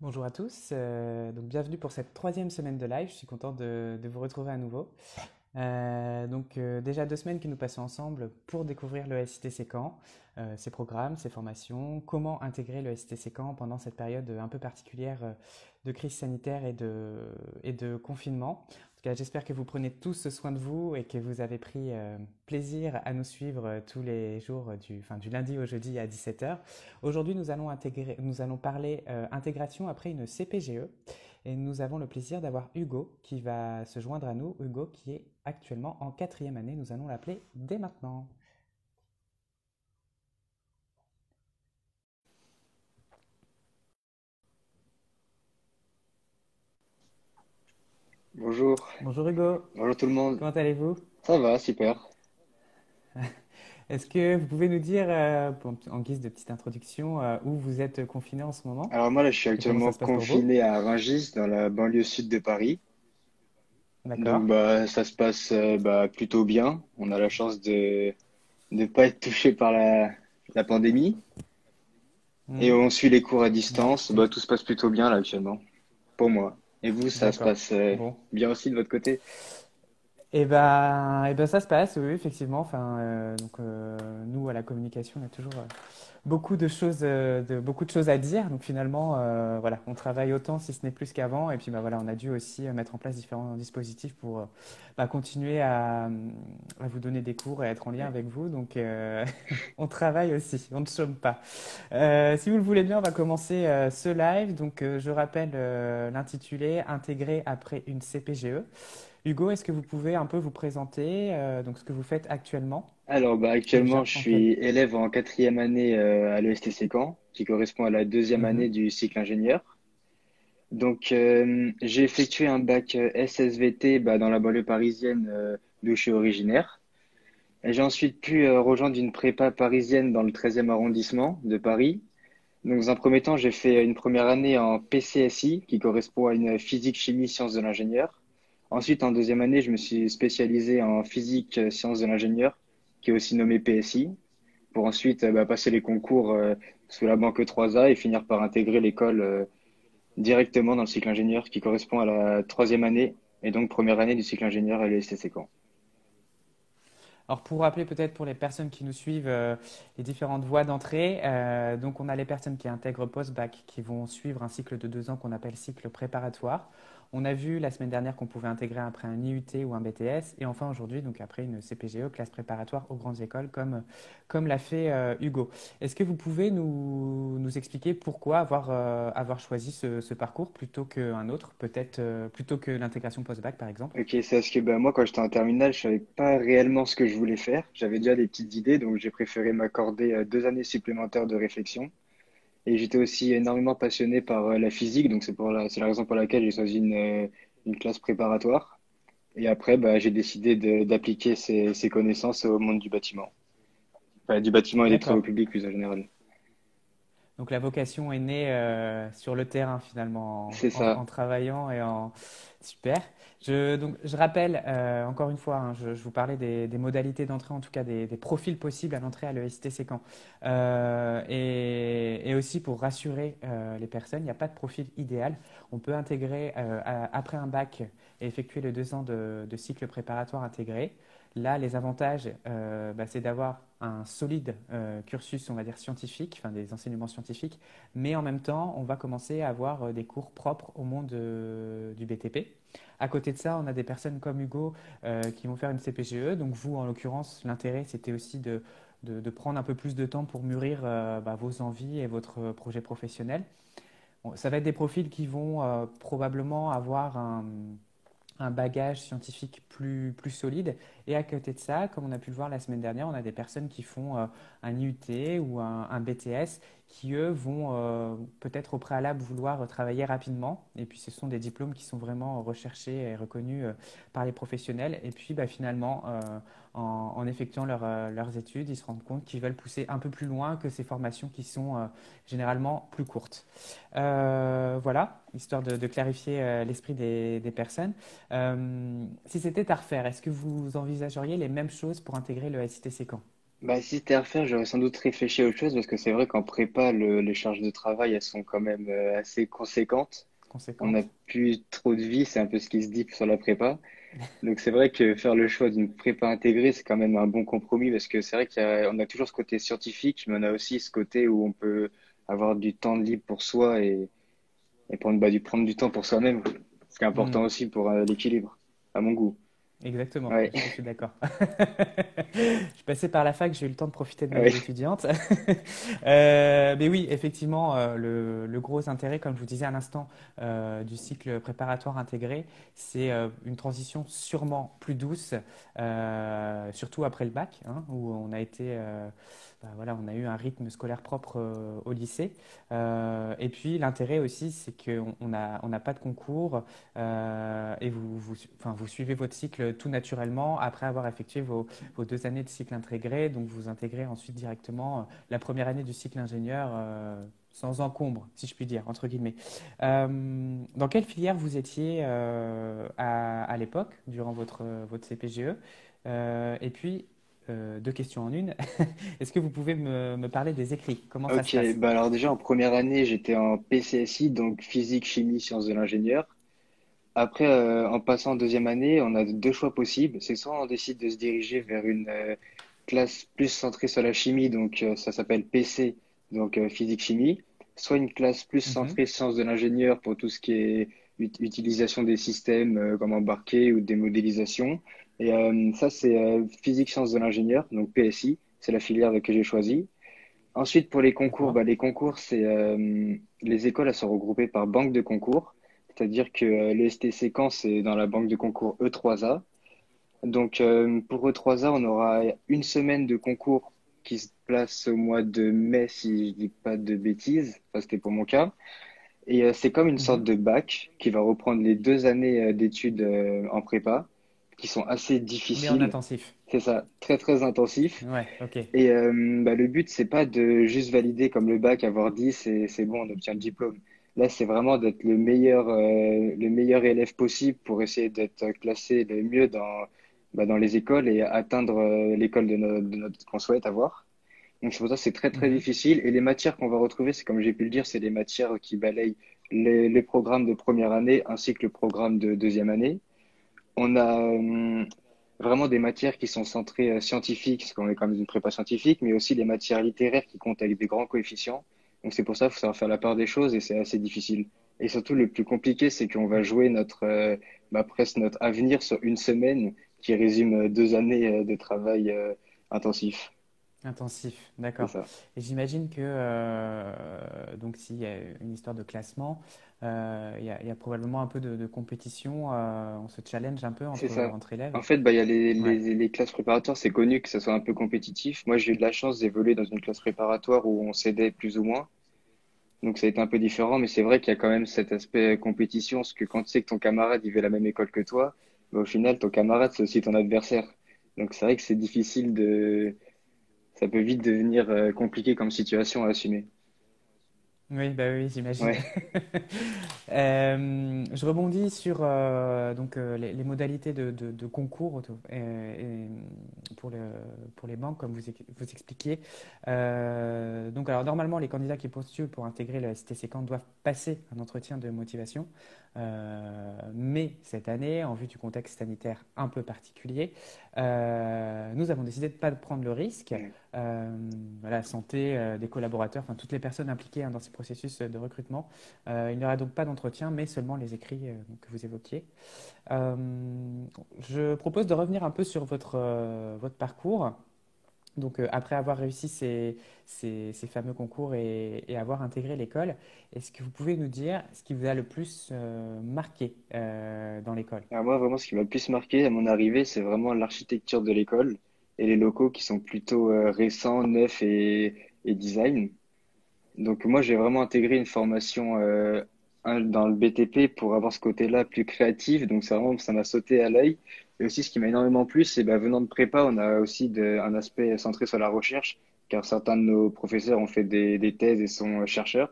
Bonjour à tous, donc bienvenue pour cette troisième semaine de live. Je suis content de vous retrouver à nouveau. Déjà 2 semaines que nous passons ensemble pour découvrir le SITC Caen, ses programmes, ses formations, comment intégrer le SITC Caen pendant cette période un peu particulière de crise sanitaire et de confinement. En tout cas, j'espère que vous prenez tous soin de vous et que vous avez pris plaisir à nous suivre tous les jours du lundi au jeudi à 17 heures. Aujourd'hui, nous allons parler intégration après une CPGE. Et nous avons le plaisir d'avoir Hugo qui va se joindre à nous. Hugo qui est actuellement en quatrième année. Nous allons l'appeler dès maintenant. Bonjour, Bonjour Hugo, bonjour tout le monde. comment allez-vous? Ça va, super. Est-ce que vous pouvez nous dire, en guise de petite introduction, où vous êtes confiné en ce moment Alors moi là, je suis et comment ça actuellement se passe pour vous? confiné à Rungis, dans la banlieue sud de Paris. D'accord. Donc bah ça se passe plutôt bien. On a la chance de ne pas être touché par la pandémie et Hmm. on suit les cours à Ouais, distance. Bah tout se passe plutôt bien là actuellement pour moi. Et vous, ça se d'accord. passe Bon. bien aussi de votre côté? Et ben, ça se passe, oui, effectivement. Enfin, nous, à la communication, on a toujours beaucoup de choses à dire. Donc finalement, voilà, on travaille autant, si ce n'est plus qu'avant. Et puis bah, voilà, on a dû aussi mettre en place différents dispositifs pour continuer à vous donner des cours et être en lien avec vous. Donc on travaille aussi, on ne chôme pas. Si vous le voulez bien, on va commencer ce live. Donc je rappelle l'intitulé Intégrer après une CPGE. Hugo, est-ce que vous pouvez un peu vous présenter donc ce que vous faites actuellement Alors bah actuellement, déjà je en quel... suis élève en quatrième année à l'ESTC Caen, qui correspond à la deuxième Mhm. année du cycle ingénieur. Donc, j'ai effectué un bac SSVT dans la banlieue parisienne d'où je suis originaire. Et j'ai ensuite pu rejoindre une prépa parisienne dans le 13e arrondissement de Paris. Donc, dans un premier temps, j'ai fait une première année en PCSI, qui correspond à une physique, chimie, sciences de l'ingénieur. Ensuite, en deuxième année, je me suis spécialisé en physique, sciences de l'ingénieur, qui est aussi nommé PSI, pour ensuite passer les concours sous la banque 3A et finir par intégrer l'école directement dans le cycle ingénieur qui correspond à la troisième année et donc première année du cycle ingénieur à l'ESTC Caen. Alors pour rappeler peut-être pour les personnes qui nous suivent les différentes voies d'entrée, donc on a les personnes qui intègrent post-bac qui vont suivre un cycle de 2 ans qu'on appelle cycle préparatoire. On a vu la semaine dernière qu'on pouvait intégrer après un IUT ou un BTS et enfin aujourd'hui donc après une CPGE, classe préparatoire aux grandes écoles comme l'a fait Hugo. Est-ce que vous pouvez nous expliquer pourquoi avoir choisi ce parcours plutôt qu'un autre, peut-être plutôt que l'intégration post-bac par exemple? Ok, c'est parce que moi, quand j'étais en terminale, je savais pas réellement ce que je voulais faire. J'avais déjà des petites idées, donc j'ai préféré m'accorder 2 années supplémentaires de réflexion. Et j'étais aussi énormément passionné par la physique, donc c'est la raison pour laquelle j'ai choisi une classe préparatoire. Et après, j'ai décidé d'appliquer ces connaissances au monde du bâtiment. Enfin, du bâtiment et des travaux D'accord. publics plus en général. Donc la vocation est née sur le terrain finalement C'est en ça. travaillant et en... Super. Donc je rappelle encore une fois, hein, je vous parlais des modalités d'entrée, en tout cas des profils possibles à l'entrée à l'EST Sécan. Et aussi pour rassurer les personnes, il n'y a pas de profil idéal. On peut intégrer après un bac et effectuer les 2 ans de cycle préparatoire intégré. Là, les avantages, c'est d'avoir un solide cursus, on va dire, scientifique, enfin des enseignements scientifiques, mais en même temps, on va commencer à avoir des cours propres au monde du BTP. À côté de ça, on a des personnes comme Hugo qui vont faire une CPGE. Donc vous, en l'occurrence, l'intérêt, c'était aussi de prendre un peu plus de temps pour mûrir vos envies et votre projet professionnel. Bon, ça va être des profils qui vont probablement avoir un bagage scientifique plus solide. Et à côté de ça, comme on a pu le voir la semaine dernière, on a des personnes qui font un IUT ou un BTS qui, eux, vont peut-être au préalable vouloir travailler rapidement. Et puis, ce sont des diplômes qui sont vraiment recherchés et reconnus par les professionnels. Et puis, finalement, en effectuant leurs études, ils se rendent compte qu'ils veulent pousser un peu plus loin que ces formations qui sont généralement plus courtes. Voilà, histoire de clarifier l'esprit des personnes. Si c'était à refaire, est-ce que vous envisageriez les mêmes choses pour intégrer le SITC Caen? Bah, si c'était à refaire, j'aurais sans doute réfléchi à autre chose parce que c'est vrai qu'en prépa, les charges de travail, elles sont quand même assez conséquentes. On n'a Conséquente? plus trop de vie, c'est un peu ce qui se dit sur la prépa. Donc c'est vrai que faire le choix d'une prépa intégrée, c'est quand même un bon compromis parce que c'est vrai qu'on a toujours ce côté scientifique, mais on a aussi ce côté où on peut avoir du temps libre pour soi et prendre du temps pour soi-même, ce qui est Hmm. important aussi pour l'équilibre, à mon goût. Exactement, Ouais, je suis d'accord. Je suis passé par la fac, j'ai eu le temps de profiter de ma vie ouais, étudiante. Mais oui, effectivement, le gros intérêt, comme je vous disais à l'instant, du cycle préparatoire intégré, c'est une transition sûrement plus douce, surtout après le bac, hein, où on a été, voilà, on a eu un rythme scolaire propre au lycée. Et puis l'intérêt aussi, c'est on n'a pas de concours et enfin, vous suivez votre cycle tout naturellement après avoir effectué vos 2 années de cycle intégré. Donc, vous intégrez ensuite directement la première année du cycle ingénieur sans encombre, si je puis dire, entre guillemets. Dans quelle filière vous étiez à l'époque, durant votre CPGE? Et puis, deux questions en une. Est-ce que vous pouvez me parler des écrits? Comment ça se ok. passe? Bah alors déjà en première année, j'étais en PCSI, donc physique, chimie, sciences de l'ingénieur. Après, en passant en deuxième année, on a deux choix possibles. C'est soit on décide de se diriger vers une classe plus centrée sur la chimie, donc ça s'appelle PC, donc physique-chimie, soit une classe plus Mhm. centrée sciences de l'ingénieur pour tout ce qui est utilisation des systèmes comme embarqués ou des modélisations. Et ça, c'est physique-sciences de l'ingénieur, donc PSI, c'est la filière que j'ai choisie. Ensuite, pour les concours, D'accord. bah, les concours, c'est les écoles, elles sont regroupées par banque de concours. C'est-à-dire que le STC Caen, c'est dans la banque de concours E3A. Donc, pour E3A, on aura une semaine de concours qui se place au mois de mai, si je dis pas de bêtises. Enfin, c'était pour mon cas. Et c'est comme une sorte Mhm. de bac qui va reprendre les 2 années d'études en prépa, qui sont assez Mais en difficiles. intensif. C'est ça, très très intensif. Ouais, ok. Et bah, le but, c'est pas de juste valider comme le bac, avoir 10 et c'est bon, on obtient le diplôme. Là, c'est vraiment d'être le meilleur élève possible pour essayer d'être classé le mieux dans les écoles et atteindre l'école qu'on souhaite avoir. Donc, c'est pour ça que c'est très, très Mhm. difficile. Et les matières qu'on va retrouver, c'est comme j'ai pu le dire, c'est les matières qui balayent les programmes de première année ainsi que le programme de deuxième année. On a vraiment des matières qui sont centrées scientifiques, parce qu'on est quand même dans une prépa scientifique, mais aussi des matières littéraires qui comptent avec des grands coefficients. Donc c'est pour ça qu'il faut savoir faire la part des choses et c'est assez difficile. Et surtout, le plus compliqué, c'est qu'on va jouer presque notre avenir sur une semaine qui résume 2 années de travail intensif. Intensif, C'est d'accord. ça. Et j'imagine que donc s'il y a une histoire de classement, il y a probablement un peu de compétition. On se challenge un peu C'est ça. entre En élèves. fait, bah, il y a Ouais. les classes préparatoires, c'est connu que ça soit un peu compétitif. Moi, j'ai eu de la chance d'évoluer dans une classe préparatoire où on s'aidait plus ou moins. Donc ça a été un peu différent, mais c'est vrai qu'il y a quand même cet aspect compétition, parce que quand tu sais que ton camarade il fait la même école que toi, bah, au final ton camarade c'est aussi ton adversaire. Donc c'est vrai que c'est difficile ça peut vite devenir compliqué comme situation à assumer. Oui, bah oui, j'imagine. Ouais, Je rebondis sur donc, les modalités de concours pour pour les banques, comme vous expliquiez. Donc, alors, normalement, les candidats qui postulent pour intégrer le STC Camp doivent passer un entretien de motivation. Mais cette année, en vue du contexte sanitaire un peu particulier, nous avons décidé de ne pas prendre le risque. ouais. euh, la santé des collaborateurs, enfin toutes les personnes impliquées hein, dans ces processus de recrutement. Il n'y aura donc pas d'entretien, mais seulement les écrits que vous évoquiez. Euh, je propose de revenir un peu sur votre parcours. Donc, après avoir réussi ces fameux concours et avoir intégré l'école, est-ce que vous pouvez nous dire ce qui vous a le plus marqué dans l'école? Alors moi vraiment ce qui m'a le plus marqué à mon arrivée, c'est vraiment l'architecture de l'école et les locaux qui sont plutôt récents, neufs et design. Donc moi, j'ai vraiment intégré une formation dans le BTP pour avoir ce côté-là plus créatif. Donc c'est vraiment, ça m'a sauté à l'œil. Et aussi, ce qui m'a énormément plu, c'est bah, venant de prépa, on a aussi un aspect centré sur la recherche, car certains de nos professeurs ont fait des thèses et sont chercheurs.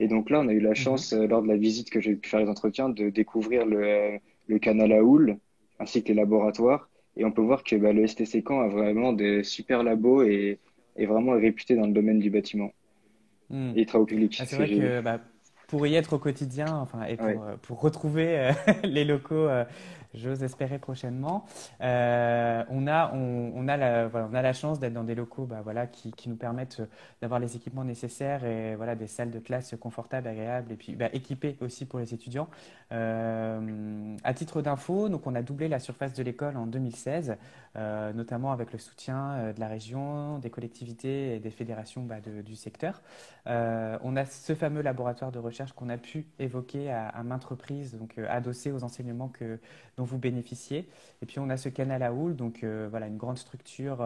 Et donc là, on a eu la Mhm. chance, lors de la visite que j'ai pu faire les entretiens, de découvrir le canal à houle, ainsi que les laboratoires. Et on peut voir que bah, le STC Caen a vraiment de super labos et vraiment est réputé dans le domaine du bâtiment Hmm. et les travaux publics, Ah, c'est c'est ce que vrai j'ai vu. que bah, pour y être au quotidien, enfin, et Ouais. pour retrouver les locaux, j'ose espérer prochainement, voilà, on a la chance d'être dans des locaux bah, voilà, qui nous permettent d'avoir les équipements nécessaires et voilà, des salles de classe confortables, agréables et puis bah, équipées aussi pour les étudiants. À titre d'info, donc on a doublé la surface de l'école en 2016, notamment avec le soutien de la région, des collectivités et des fédérations bah, du secteur. On a ce fameux laboratoire de recherche qu'on a pu évoquer à maintes reprises, donc adossé aux enseignements dont vous bénéficiez. Et puis on a ce canal à houle, donc voilà, une grande structure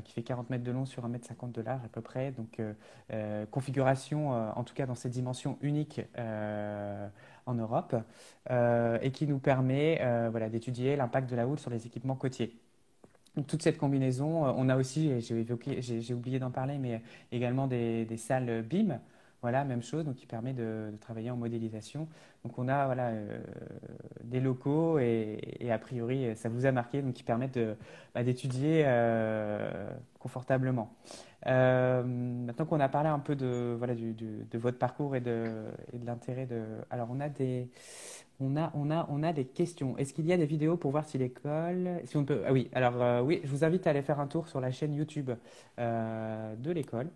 qui fait 40 mètres de long sur 1,50 m de large à peu près. Donc configuration, en tout cas dans cette dimension unique en Europe, et qui nous permet voilà, d'étudier l'impact de la houle sur les équipements côtiers. Donc, toute cette combinaison, on a aussi, et j'ai oublié d'en parler, mais également des salles BIM, voilà, même chose, donc qui permet de travailler en modélisation. Donc on a voilà, des locaux et a priori ça vous a marqué, donc qui permettent bah, d'étudier confortablement. Maintenant qu'on a parlé un peu de, voilà, de votre parcours et de l'intérêt de... Alors on a des questions. Est-ce qu'il y a des vidéos pour voir si l'école... Si on peut... Ah oui, alors oui, je vous invite à aller faire un tour sur la chaîne YouTube de l'école.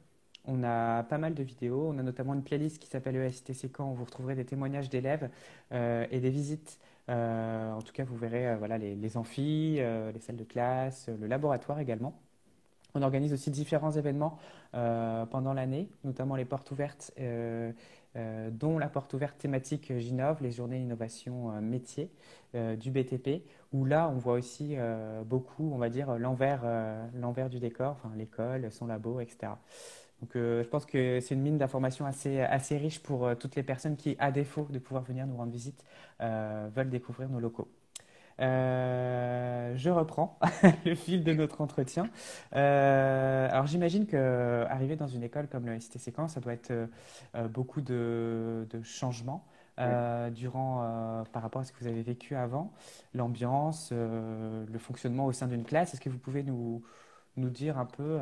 On a pas mal de vidéos. On a notamment une playlist qui s'appelle ESTC Caen où vous retrouverez des témoignages d'élèves et des visites. En tout cas, vous verrez voilà, les amphis, les salles de classe, le laboratoire également. On organise aussi différents événements pendant l'année, notamment les portes ouvertes, dont la porte ouverte thématique Ginov, les journées innovation métier du BTP, où là on voit aussi beaucoup, on va dire, l'envers du décor, enfin, l'école, son labo, etc. Donc je pense que c'est une mine d'informations assez riche pour toutes les personnes qui, à défaut de pouvoir venir nous rendre visite, veulent découvrir nos locaux. Je reprends le fil de notre entretien. Alors j'imagine que arriver dans une école comme le STC Caen, ça doit être beaucoup de changements Ouais. par rapport à ce que vous avez vécu avant, l'ambiance, le fonctionnement au sein d'une classe. Est-ce que vous pouvez nous dire un peu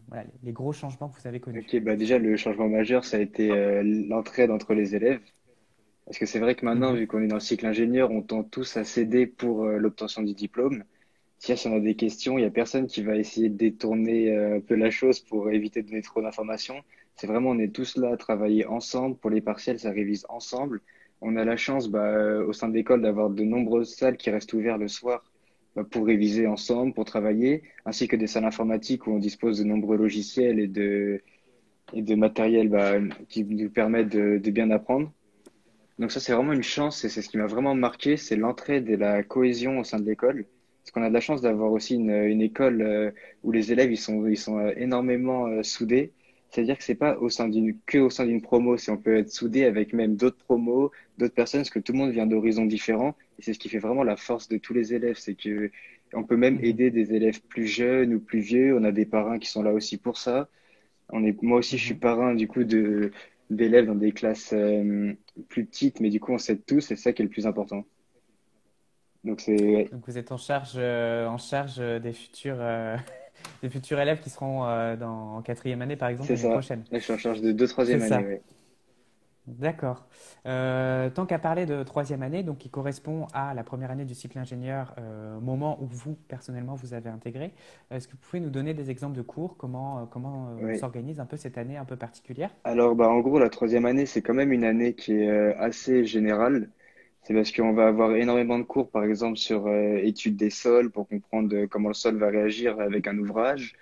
voilà, les gros changements que vous avez connus? Ok, bah déjà le changement majeur, ça a été l'entraide entre les élèves. Parce que c'est vrai que maintenant, Mhm. vu qu'on est dans le cycle ingénieur, on tend tous à céder pour l'obtention du diplôme. Si on a des questions, il n'y a personne qui va essayer de détourner un peu la chose pour éviter de donner trop d'informations. C'est vraiment, on est tous là à travailler ensemble. Pour les partiels, ça révise ensemble. On a la chance, bah, au sein de l'école, d'avoir de nombreuses salles qui restent ouvertes le soir bah, pour réviser ensemble, pour travailler, ainsi que des salles informatiques où on dispose de nombreux logiciels et de matériel bah, qui nous permettent de bien apprendre. Donc ça, c'est vraiment une chance et c'est ce qui m'a vraiment marqué, c'est l'entraide et la cohésion au sein de l'école. Parce qu'on a de la chance d'avoir aussi une école où les élèves ils sont énormément soudés. C'est-à-dire que c'est pas que au sein d'une promo, c'est on peut être soudé avec même d'autres promos, d'autres personnes, parce que tout le monde vient d'horizons différents. Et c'est ce qui fait vraiment la force de tous les élèves, c'est que on peut même Mhm. aider des élèves plus jeunes ou plus vieux. On a des parrains qui sont là aussi pour ça. Moi aussi, je suis Mhm. parrain du coup d'élèves dans des classes plus petites, mais du coup, on s'aide tous, et c'est ça qui est le plus important. Donc ouais, Donc vous êtes en charge des futurs élèves qui seront en quatrième année, par exemple, c'est l'année ça. prochaine. Là, je suis en charge de deux, C'est troisième année, ça. ouais. D'accord. Tant qu'à parler de troisième année, donc qui correspond à la première année du cycle ingénieur, moment où vous, personnellement, vous avez intégré, est-ce que vous pouvez nous donner des exemples de cours? Comment Ouais. s'organise un peu cette année un peu particulière? Alors, bah, en gros, la troisième année, c'est quand même une année qui est assez générale. C'est parce qu'on va avoir énormément de cours, par exemple, sur études des sols pour comprendre comment le sol va réagir avec un ouvrage.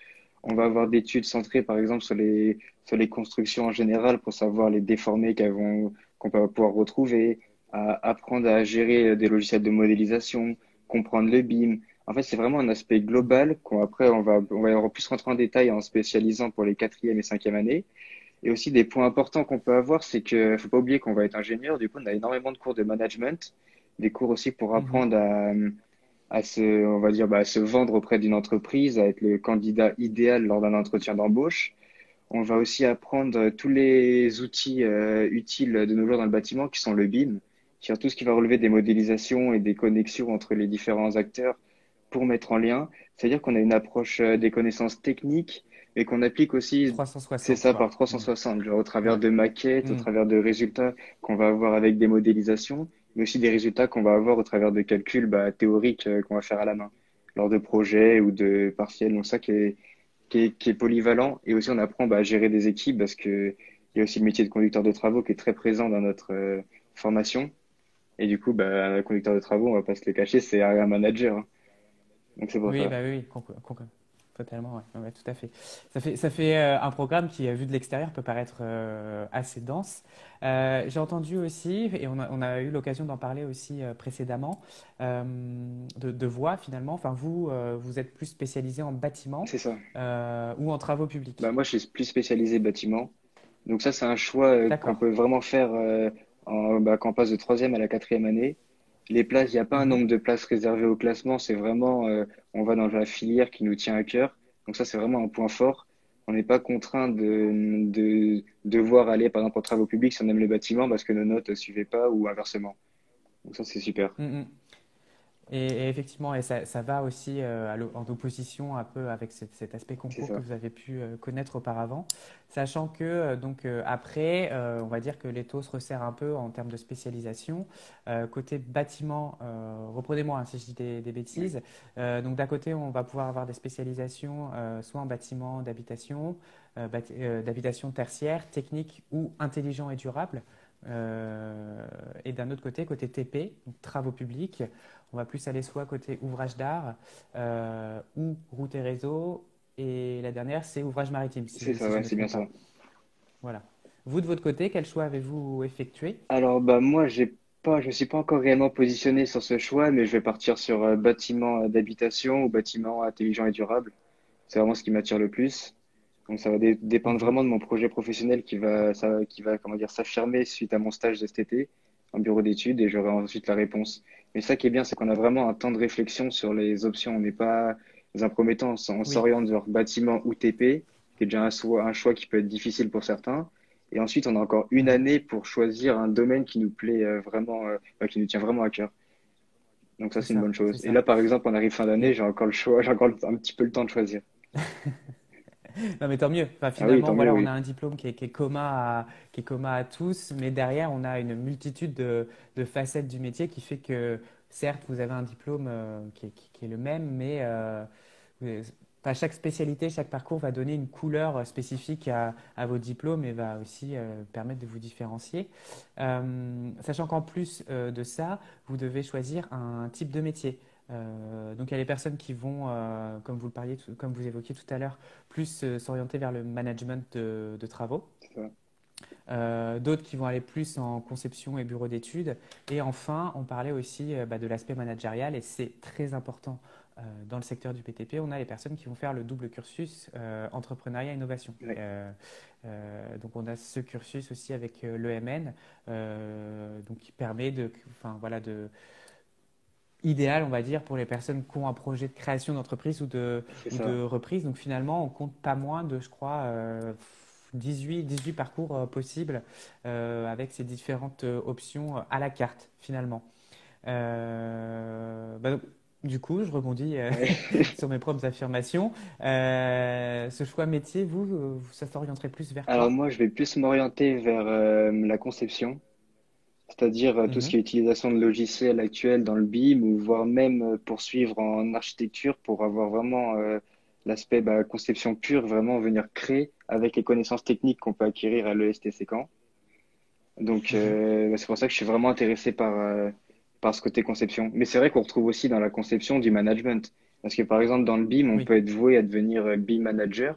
On va avoir des études centrées, par exemple, sur les constructions en général pour savoir les déformés qu'on va pouvoir retrouver, à apprendre à gérer des logiciels de modélisation, comprendre le BIM. En fait, c'est vraiment un aspect Mhm. global qu'après, on va avoir plus rentrer en détail en spécialisant pour les quatrième et cinquième années. Et aussi, des points importants qu'on peut avoir, c'est que faut pas oublier qu'on va être ingénieur. Du coup, on a énormément de cours de management, des cours aussi pour Mhm. apprendre on va dire, bah, à se vendre auprès d'une entreprise, à être le candidat idéal lors d'un entretien d'embauche. On va aussi apprendre tous les outils utiles de nos jours dans le bâtiment, qui sont le BIM, sur tout ce qui va relever des modélisations et des connexions entre les différents acteurs pour mettre en lien. C'est-à-dire qu'on a une approche des connaissances techniques, mais qu'on applique aussi, c'est 360, ça, par quoi. 360, genre au travers Ouais. de maquettes, au Mm. travers de résultats qu'on va avoir avec des modélisations, mais aussi des résultats qu'on va avoir au travers de calculs théoriques qu'on va faire à la main, lors de projets ou de partiels. Donc ça qui est polyvalent. Et aussi, on apprend à gérer des équipes parce que il y a aussi le métier de conducteur de travaux qui est très présent dans notre formation. Et du coup, un conducteur de travaux, on va pas se le cacher, c'est un manager, hein. Donc c'est pour Oui, ça. bah oui, totalement, ouais. Ouais, tout à fait. Ça fait un programme qui, vu de l'extérieur, peut paraître assez dense. J'ai entendu aussi, et on a eu l'occasion d'en parler aussi précédemment, euh, de voies finalement. Enfin, vous êtes plus spécialisé en bâtiment C'est ça. ou en travaux publics. Moi, je suis plus spécialisé bâtiment. Donc ça, c'est un choix qu'on D'accord. peut vraiment faire quand on passe de troisième à la quatrième année. Les places, il n'y a pas un Mhm. nombre de places réservées au classement, c'est vraiment, on va dans la filière qui nous tient à cœur. Donc ça, c'est vraiment un point fort. On n'est pas contraint de devoir aller, par exemple, en travaux publics si on aime les bâtiments parce que nos notes ne suivaient pas ou inversement. Donc ça, c'est super. Mhm. Et effectivement, et ça va aussi en opposition un peu avec cet aspect C'est concours que ça. vous avez pu connaître auparavant, sachant que donc après, on va dire que les taux se resserrent un peu en termes de spécialisation. Côté bâtiment, reprenez-moi hein, si je dis des Oui. bêtises. Donc d'un côté, on va pouvoir avoir des spécialisations soit en bâtiment d'habitation, d'habitation tertiaire, technique ou intelligent et durable. Et d'un autre côté, côté TP, donc travaux publics, on va plus aller soit côté ouvrage d'art ou route et réseau. Et la dernière, c'est ouvrage maritime, C'est ça, si je ouais, ne me c'est bien trompe ça. pas. Voilà. Vous, de votre côté, quel choix avez-vous effectué? Alors, moi, je me suis pas encore réellement positionné sur ce choix, mais je vais partir sur bâtiment d'habitation ou bâtiment intelligent et durable. C'est vraiment ce qui m'attire le plus. Donc ça va dépendre Mhm. vraiment de mon projet professionnel qui va comment dire, s'affirmer suite à mon stage de cet été en bureau d'études et j'aurai ensuite la réponse. Mais ça qui est bien, c'est qu'on a vraiment un temps de réflexion sur les options. On n'est pas, dans un premier temps, on Oui, s'oriente vers bâtiment ou TP, qui est déjà un choix qui peut être difficile pour certains. Et ensuite, on a encore une mhm. année pour choisir un domaine qui nous plaît vraiment, qui nous tient vraiment à cœur. Donc ça, C'est c'est une ça, bonne c'est chose. Et ça. là, par exemple, on arrive fin d'année, Et- j'ai encore le choix, j'ai encore un petit peu le temps de choisir. Non, mais tant mieux. Enfin, Ah oui, finalement, tant mieux, voilà, on a oui. un diplôme qui est commun à tous, mais derrière, on a une multitude de facettes du métier qui fait que, certes, vous avez un diplôme qui est le même, mais oui, enfin, chaque spécialité, chaque parcours va donner une couleur spécifique à vos diplômes et va aussi permettre de vous différencier. Sachant qu'en plus de ça, vous devez choisir un type de métier. Donc il y a les personnes qui vont, comme vous le parliez, comme vous évoquiez tout à l'heure, plus s'orienter vers le management de travaux. C'est ça. D'autres qui vont aller plus en conception et bureau d'études. Et enfin, on parlait aussi de l'aspect managérial et c'est très important dans le secteur du BTP. On a les personnes qui vont faire le double cursus entrepreneuriat innovation. Ouais, Donc on a ce cursus aussi avec l'EMN, donc qui permet enfin voilà, idéal, on va dire, pour les personnes qui ont un projet de création d'entreprise c'est ou ça. de reprise. Donc finalement, on compte pas moins de, je crois, 18 parcours possibles avec ces différentes options à la carte, finalement. Donc, du coup, je rebondis Ouais. sur mes propres affirmations. Ce choix métier, ça s'orienterait plus vers Alors quoi? moi, je vais plus m'orienter vers la conception, c'est-à-dire tout ce Mhm, qui est utilisation de logiciels actuels dans le BIM ou voire même poursuivre en architecture pour avoir vraiment l'aspect conception pure, vraiment venir créer avec les connaissances techniques qu'on peut acquérir à l'ESTC Caen. Donc mhm. c'est pour ça que je suis vraiment intéressé par ce côté conception. Mais c'est vrai qu'on retrouve aussi dans la conception du management. Parce que par exemple, dans le BIM, on Oui, peut être voué à devenir BIM manager.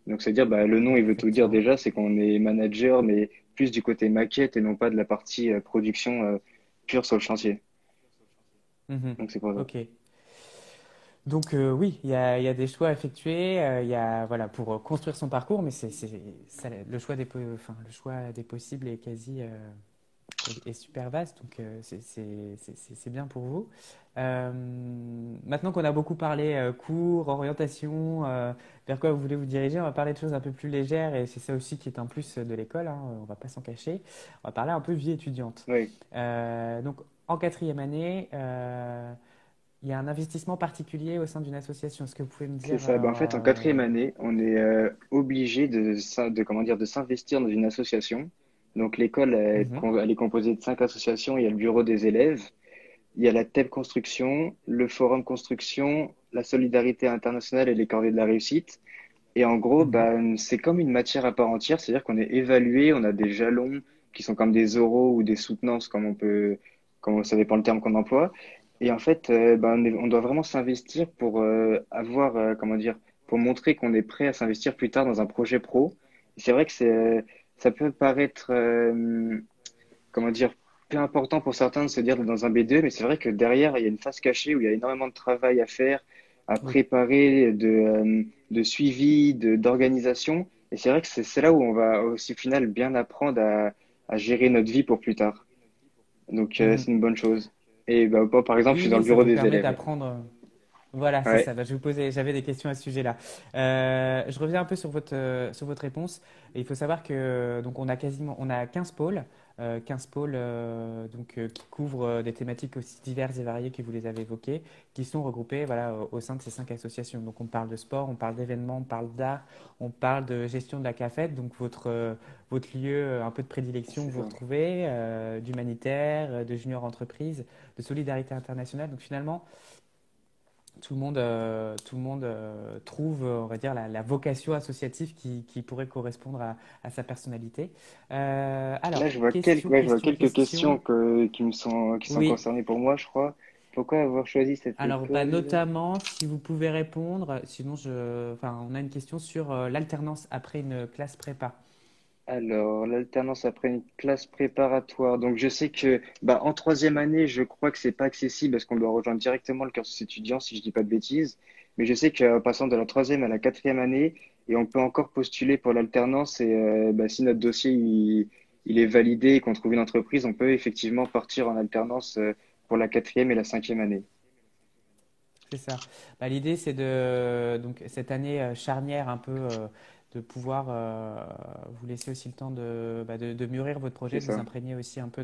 Donc c'est-à-dire, le nom, il veut tout dire effectivement. déjà, c'est qu'on est manager, mais plus du côté maquette et non pas de la partie production pure sur le chantier. Mhm. Donc c'est pour ça. Ok. Donc oui, il y a des choix à effectuer, il y a voilà pour construire son parcours, mais le choix enfin, le choix des possibles est quasi est super vaste, donc c'est bien pour vous. Euh, Maintenant qu'on a beaucoup parlé cours, orientation, vers quoi vous voulez vous diriger, on va parler de choses un peu plus légères et c'est ça aussi qui est un plus de l'école, hein, on va pas s'en cacher. On va parler un peu vie étudiante. Oui, Donc en quatrième année. il y a un investissement particulier au sein d'une association. Est-ce que vous pouvez me C'est dire ça. Bah, en fait, en quatrième année, on est obligé comment dire, de s'investir dans une association. Donc, l'école, mhm, elle est composée de 5 associations. Il y a le bureau des élèves, il y a la TEB Construction, le Forum Construction, la Solidarité internationale et les Cordées de la Réussite. Et en gros, mhm. bah, c'est comme une matière à part entière, c'est-à-dire qu'on est évalué, on a des jalons qui sont comme des oraux ou des soutenances, comme ça dépend le terme qu'on emploie. Et en fait, bah, on doit vraiment s'investir pour avoir, comment dire, pour montrer qu'on est prêt à s'investir plus tard dans un projet pro. Et c'est vrai que ça peut paraître, comment dire, peu important pour certains de se dire dans un B2, mais c'est vrai que derrière, il y a une phase cachée où il y a énormément de travail à faire, à Oui. préparer, de suivi, d'organisation. Et c'est vrai que c'est là où on va aussi au final bien apprendre à gérer notre vie pour plus tard. Donc Mhm. c'est une bonne chose. Et bah, moi, par exemple, je Oui, suis dans oui, le ça bureau vous des permet élèves. d'apprendre. Voilà, c'est Ouais, ça. Bah, j'avais des questions à ce sujet-là. Je reviens un peu sur votre réponse. Et il faut savoir que donc on a 15 pôles, 15 pôles qui couvrent des thématiques aussi diverses et variées que vous les avez évoquées, qui sont regroupées voilà, au sein de ces 5 associations. Donc on parle de sport, on parle d'événements, on parle d'art, on parle de gestion de la cafette, donc votre lieu un peu de prédilection c'est que vous ça. retrouvez, d'humanitaire, de junior entreprise, de solidarité internationale. Donc finalement, tout le monde trouve, on va dire, la vocation associative qui pourrait correspondre à sa personnalité. Là, Alors, question, je vois question, quelques questions question. qui sont Oui, concernées pour moi, je crois. Pourquoi avoir choisi cette alors bah, école? notamment, si vous pouvez répondre, sinon enfin, on a une question sur l'alternance après une classe prépa. Alors, l'alternance après une classe préparatoire. Donc, je sais que, bah, en troisième année, je crois que c'est pas accessible parce qu'on doit rejoindre directement le cursus étudiant, si je dis pas de bêtises. Mais je sais qu'en passant de la troisième à la quatrième année, et on peut encore postuler pour l'alternance. Et bah, si notre dossier il est validé et qu'on trouve une entreprise, on peut effectivement partir en alternance pour la quatrième et la cinquième année. C'est ça. Bah, l'idée, c'est de, donc, cette année charnière, un peu, de pouvoir vous laisser aussi le temps de mûrir votre C'est projet, de vous ça. imprégner aussi un peu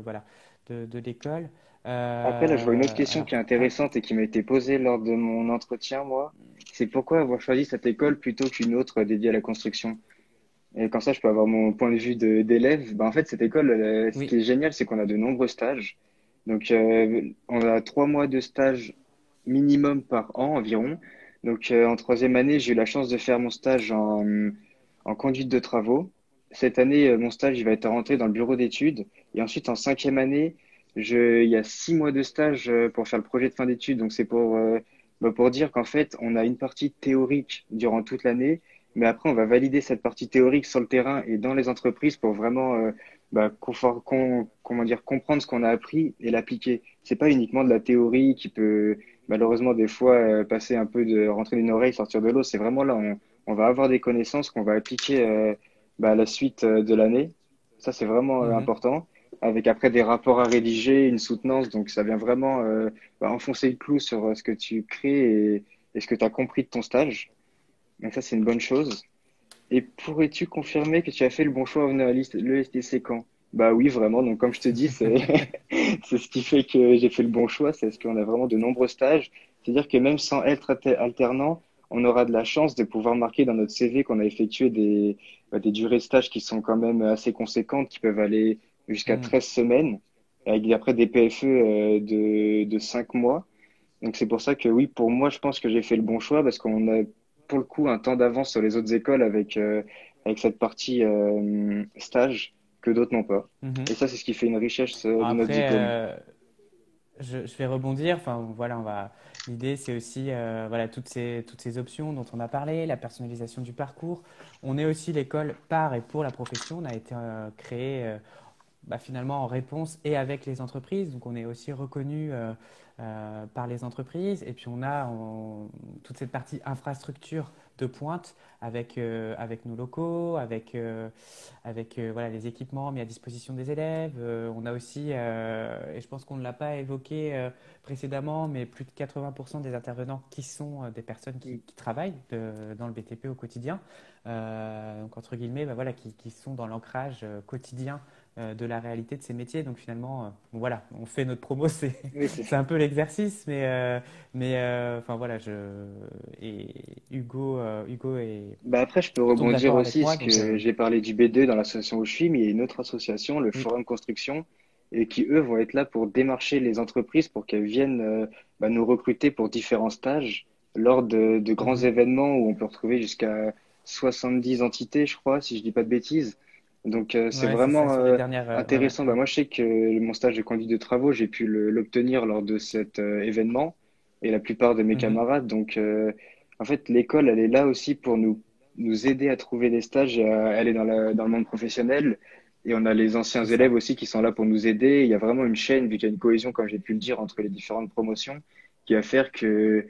voilà, de l'école. Après, là, je vois une autre question Alors, qui est intéressante et qui m'a été posée lors de mon entretien, moi. C'est pourquoi avoir choisi cette école plutôt qu'une autre dédiée à la construction? Et comme ça, je peux avoir mon point de vue d'élève. Ben, en fait, cette école, ce qui oui. est génial, c'est qu'on a de nombreux stages. Donc, on a 3 mois de stage minimum par an environ. Donc, en troisième année, j'ai eu la chance de faire mon stage en conduite de travaux. Cette année, mon stage, il va être rentré dans le bureau d'études. Et ensuite, en cinquième année, il y a 6 mois de stage pour faire le projet de fin d'études. Donc, c'est pour dire qu'en fait, on a une partie théorique durant toute l'année, mais après, on va valider cette partie théorique sur le terrain et dans les entreprises pour vraiment comment dire, comprendre ce qu'on a appris et l'appliquer. C'est pas uniquement de la théorie qui peut malheureusement des fois passer un peu de rentrer d'une oreille, sortir de l'autre. C'est vraiment là, on va avoir des connaissances qu'on va appliquer à la suite de l'année. Ça, c'est vraiment Mhm. important. Avec après des rapports à rédiger, une soutenance. Donc, ça vient vraiment enfoncer le clou sur ce que tu crées et ce que tu as compris de ton stage. Donc ça, c'est une bonne chose. Et pourrais-tu confirmer que tu as fait le bon choix en venant à l'ESTC quand? Bah oui, vraiment. Donc comme je te dis, c'est c'est ce qui fait que j'ai fait le bon choix, c'est parce qu'on a vraiment de nombreux stages. C'est-à-dire que même sans être alternant, on aura de la chance de pouvoir marquer dans notre CV qu'on a effectué des durées de stage qui sont quand même assez conséquentes, qui peuvent aller jusqu'à Mhm. 13 semaines, avec après des PFE de 5 mois. Donc c'est pour ça que oui, pour moi, je pense que j'ai fait le bon choix parce qu'on a pour le coup un temps d'avance sur les autres écoles avec cette partie stage que d'autres n'ont pas. Mhm. Et ça, c'est ce qui fait une richesse de notre Après, diplôme. je vais rebondir. Enfin, voilà, l'idée, c'est aussi voilà, toutes ces options dont on a parlé, la personnalisation du parcours. On est aussi l'école par et pour la profession. On a été créé bah, finalement en réponse et avec les entreprises. Donc on est aussi reconnu par les entreprises. Et puis on a toute cette partie infrastructure de pointe avec nos locaux, avec voilà, les équipements mis à disposition des élèves. On a aussi, et je pense qu'on ne l'a pas évoqué précédemment, mais plus de 80% des intervenants qui sont des personnes qui travaillent dans le BTP au quotidien. Donc entre guillemets, bah, voilà, qui sont dans l'ancrage quotidien de la réalité de ces métiers. Donc finalement, bon, voilà, on fait notre promo, Oui, c'est c'est un peu l'exercice, enfin voilà, et Hugo Bah après, je peux tombe rebondir d'accord avec aussi, moi. parce Donc que j'ai parlé du B2 dans l'association où je suis, mais il y a une autre association, le oui. Forum Construction, et qui, eux, vont être là pour démarcher les entreprises pour qu'elles viennent nous recruter pour différents stages lors de grands Mhm. événements où on peut retrouver jusqu'à 70 entités, je crois, si je dis pas de bêtises. Donc, c'est Ouais, c'est ça vraiment sur les dernières. Ouais, ouais. intéressant. Bah, moi, je sais que mon stage de conduite de travaux, j'ai pu l'obtenir lors de cet événement, et la plupart de mes Mhm. camarades. Donc, en fait, l'école, elle est là aussi pour nous aider à trouver des stages et à aller dans le monde professionnel. Et on a les anciens C'est élèves ça. aussi qui sont là pour nous aider. Il y a vraiment une chaîne, vu qu'il y a une cohésion, comme j'ai pu le dire, entre les différentes promotions, qui va faire que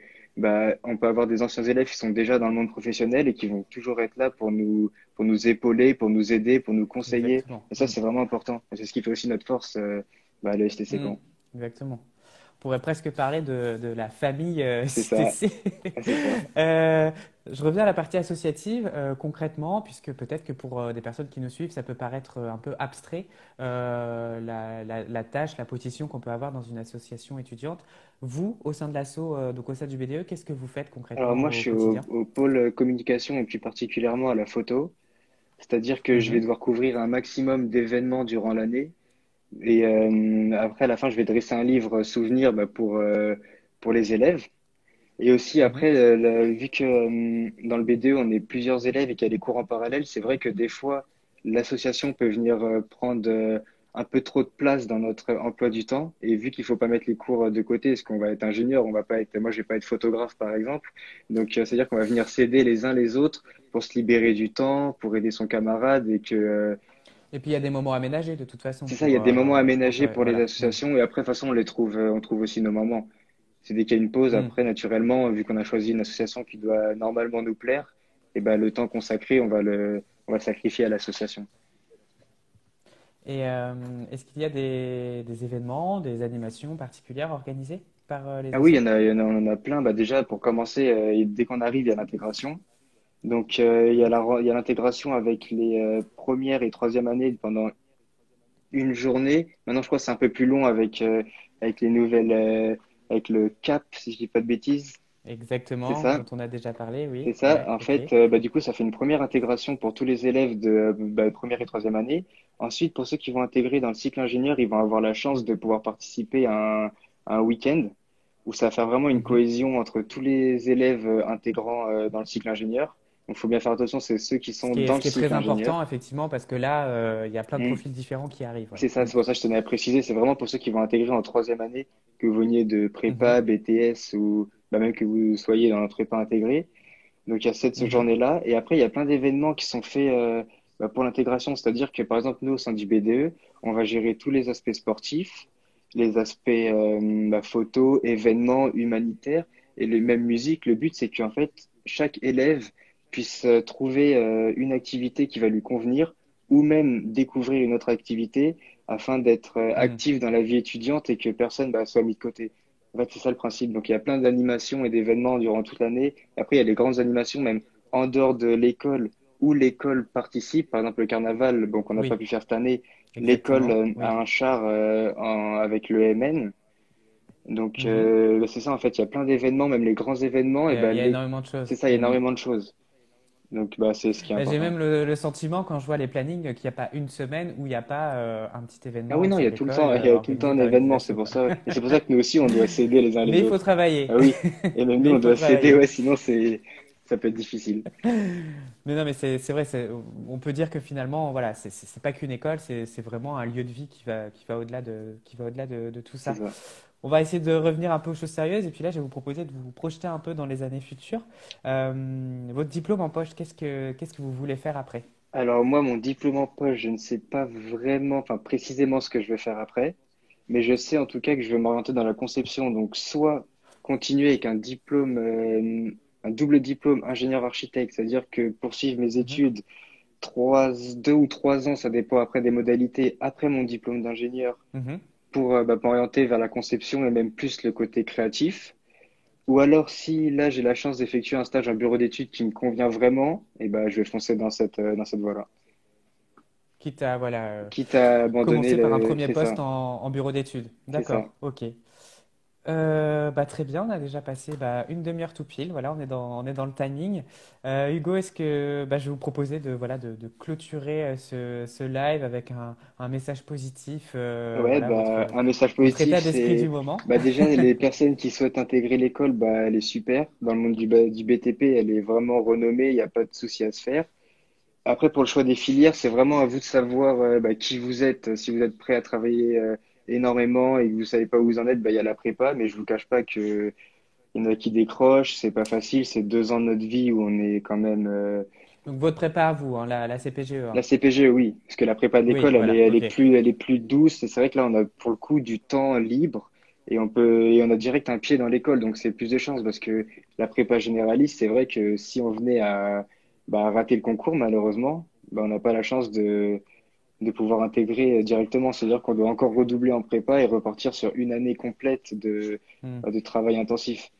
on peut avoir des anciens élèves qui sont déjà dans le monde professionnel et qui vont toujours être là pour nous épauler, pour nous aider, pour nous conseiller. Exactement. Et ça, c'est vraiment important. Et c'est ce qui fait aussi notre force à l'ESTC Mm. Caen. Exactement. On pourrait presque parler de la famille C'est ça, CTC. c'est ça. Euh, je reviens à la partie associative concrètement, puisque peut-être que pour des personnes qui nous suivent, ça peut paraître un peu abstrait, la tâche, la position qu'on peut avoir dans une association étudiante. Vous, au sein de l'asso, donc au sein du BDE, qu'est-ce que vous faites Alors moi, concrètement je au suis quotidien? au pôle communication et plus particulièrement à la photo. C'est-à-dire que je vais Mhm. devoir couvrir un maximum d'événements durant l'année. Et après, à la fin, je vais dresser un livre souvenir pour les élèves. Et aussi, Mhm. après, vu que dans le B2, on est plusieurs élèves et qu'il y a des cours en parallèle, c'est vrai que des fois, l'association peut venir prendre un peu trop de place dans notre emploi du temps. Et vu qu'il faut pas mettre les cours de côté, parce qu'on va être ingénieur, on va pas être, moi, je vais pas être photographe, par exemple. Donc, c'est-à-dire qu'on va venir s'aider les uns les autres pour se libérer du temps, pour aider son camarade et que, Et puis il y a des moments aménagés de toute façon c'est ça, il y a pour, des moments aménagés pour les voilà. Mm. associations et après, de toute façon, on trouve aussi nos moments. C'est dès qu'il y a une pause, Mm. après, naturellement, vu qu'on a choisi une association qui doit normalement nous plaire, et ben, le temps consacré, on va le sacrifier à l'association. Et est-ce qu'il y a des événements, des animations particulières organisées par les Ah oui, assos? on en a plein. Bah, déjà, pour commencer, dès qu'on arrive, il y a l'intégration. Donc, il y a l'intégration avec les premières et troisième années pendant une journée. Maintenant, je crois que c'est un peu plus long avec les nouvelles, avec le CAP, si je dis pas de bêtises. C'est Exactement, ça. dont on a déjà parlé, oui. C'est ça. Ouais, En ok. fait, du coup, ça fait une première intégration pour tous les élèves de première et troisième année. Ensuite, pour ceux qui vont intégrer dans le cycle ingénieur, ils vont avoir la chance de pouvoir participer à un week-end où ça va faire vraiment une Mhm. cohésion entre tous les élèves intégrant dans le cycle ingénieur. Donc, il faut bien faire attention, c'est ceux qui sont dans Ce le qui est cycle très ingénieur. important, effectivement, parce que là, il y a plein de Mm. profils différents qui arrivent. Ouais. C'est ça, Mm. c'est pour ça que je tenais à préciser. C'est vraiment pour ceux qui vont intégrer en troisième année, que vous veniez de Mhm. prépa, BTS ou même que vous soyez dans la prépa intégrée. Donc il y a cette Mhm. journée-là. Et après, il y a plein d'événements qui sont faits pour l'intégration. C'est-à-dire que par exemple, nous, au sein du BDE, on va gérer tous les aspects sportifs, les aspects photos, événements, humanitaires et les mêmes musiques. Le but, c'est qu'en fait, chaque élève puisse trouver une activité qui va lui convenir ou même découvrir une autre activité afin d'être Mm. actif dans la vie étudiante et que personne soit mis de côté. En fait, c'est ça le principe. Donc, il y a plein d'animations et d'événements durant toute l'année. Après, il y a les grandes animations, même en dehors de l'école, où l'école participe. Par exemple, le carnaval, bon, qu'on n'a pas Oui, pu faire cette année, l'école exactement. Oui. a un char avec le MN. Donc, Mhm. c'est ça, en fait, il y a plein d'événements, même les grands événements, et Il y a énormément de c'est choses. ça, il y a Mm. énormément de choses. Donc, c'est ce qui est Ben, j'ai important. même le sentiment, quand je vois les plannings, qu'il n'y a pas une semaine où il n'y a pas un petit Ah oui, événement non, il y sur a tout le l'école temps, il y a tout le temps organisé un par une des événement, c'est assos, pour quoi. ça. Et c'est pour ça que nous aussi, on doit s'aider les uns Mais les il faut autres. travailler. Ah oui, et même nous, Mais on il faut doit s'aider, travailler. ouais, sinon ça peut être difficile. Mais non, mais c'est vrai, on peut dire que finalement, voilà, c'est pas qu'une école, c'est vraiment un lieu de vie qui va au-delà qui va au-delà de tout C'est ça. ça. On va essayer de revenir un peu aux choses sérieuses, et puis là, je vais vous proposer de vous projeter un peu dans les années futures. Votre diplôme en poche, qu'est-ce que vous voulez faire après? Alors moi, mon diplôme en poche, je ne sais pas vraiment, enfin précisément ce que je vais faire après, mais je sais en tout cas que je vais m'orienter dans la conception. Donc soit continuer avec un diplôme, un double diplôme ingénieur-architecte, c'est-à-dire que poursuivre mes Mhm, études 2 ou 3 ans, ça dépend après des modalités, après mon diplôme d'ingénieur, mhm. pour m'orienter vers la conception et même plus le côté créatif. Ou alors, si là j'ai la chance d'effectuer un stage en bureau d'études qui me convient vraiment, et ben je vais foncer dans cette voie-là. quitte à voilà, quitte à abandonner commencer par un le. premier C'est poste ça, en bureau d'études. c'est ça. D'accord, ok. Bah, très bien, on a déjà passé bah, une demi-heure tout pile. Voilà, on est dans le timing. Hugo, est-ce que bah, je vais vous proposer de, voilà, de clôturer ce live avec un message positif, Ouais, voilà, bah, un message votre positif, état d'esprit du c'est moment. bah, déjà les personnes qui souhaitent intégrer l'école, bah, elle est super. Dans le monde du BTP, elle est vraiment renommée, il n'y a pas de souci à se faire. Après, pour le choix des filières, c'est vraiment à vous de savoir bah, qui vous êtes. Si vous êtes prêt à travailler énormément et que vous savez pas où vous en êtes, bah, il y a la prépa, mais je vous cache pas que il y en a qui décrochent, c'est pas facile, c'est 2 ans de notre vie où on est quand même Donc, votre prépa à vous, hein, la CPGE, la hein. CPG, oui, parce que la prépa de Oui, l'école, voilà, ok. elle est plus douce. Et c'est vrai que là, on a pour le coup du temps libre et on a direct un pied dans l'école, donc c'est plus de chance parce que la prépa généraliste, c'est vrai que si on venait à bah, rater le concours, malheureusement, bah, on n'a pas la chance de pouvoir intégrer directement. C'est-à-dire qu'on doit encore redoubler en prépa et repartir sur une année complète Hmm. de travail intensif.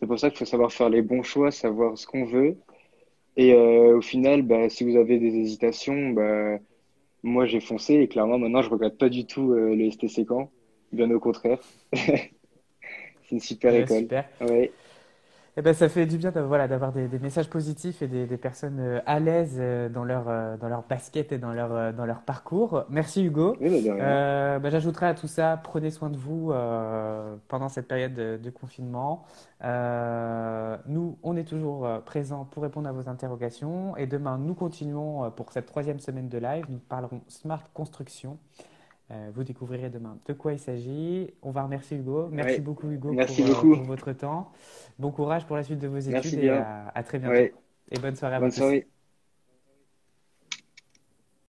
C'est pour ça qu'il faut savoir faire les bons choix, savoir ce qu'on veut. Et au final, bah, si vous avez des hésitations, bah, moi, j'ai foncé et clairement, maintenant, je regrette pas du tout le STC Caen. Bien au contraire. C'est une super Eh ben, école. super. Ouais. Eh ben, ça fait du bien voilà, d'avoir des messages positifs et des personnes à l'aise dans leur basket et dans leur parcours. Merci Hugo. Oui, bah, de rien. Bah, j'ajouterai à tout ça, prenez soin de vous pendant cette période de confinement. Nous, on est toujours présents pour répondre à vos interrogations et demain, nous continuons pour cette troisième semaine de live. Nous parlerons Smart Construction. Vous découvrirez demain de quoi il s'agit. On va remercier Hugo. Merci Ouais. beaucoup Hugo Merci beaucoup. pour votre temps. Bon courage pour la suite de vos études Merci et bien. à très bientôt. Ouais. Et bonne soirée à vous Bonne tous. soirée.